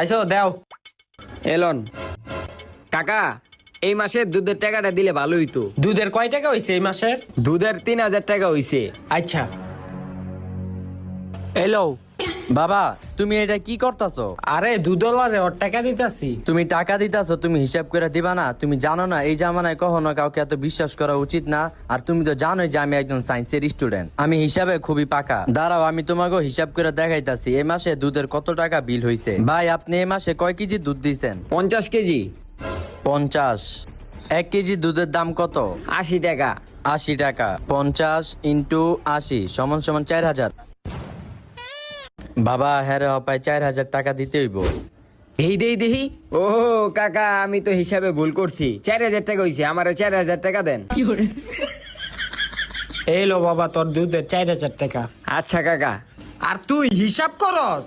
আইসো দেও। এলন কাকা, এই মাসে দুধের টাকাটা দিলে ভালো হইতো। দুধের কয় টাকা হইছে এই মাসের? দুধের 3,000 টাকা হইছে। আচ্ছা এলো। বাবা তুমি এটা কি করতাছো? আরে $2 ওর টাকা দিতাছি। তুমি টাকা দিতাছো, তুমি হিসাব করে দিবা না? তুমি জানো না এই জামানায় কখনো কাউকে এত বিশ্বাস করা উচিত না। আর তুমি তো জানোই যে আমি একজন সায়েন্সের স্টুডেন্ট, আমি হিসাবে খুবই পাকা। দাঁড়াও আমি তোমাকে হিসাব করে দেখাইতাছি এই মাসে দুধের কত টাকা বিল হইছে। ভাই আপনি এই মাসে কয় কেজি দুধ দিছেন? 50 কেজি। 50। 1 কেজি দুধের দাম কত? 80 টাকা। 80 টাকা। 50 ইন্টু 80 সমান সমান 4000। বাবা হ্যাঁ রে হপায় 4000 টাকা দিতে হইব। দেহি। ও কাকা, আমি তো হিসাবে ভুল করছি। 4000 টাকা হইছে, আমারও 4000 টাকা দেন। এলো বাবা তোর দুধের 4000 টাকা। আচ্ছা কাকা। আর তুই হিসাব করস?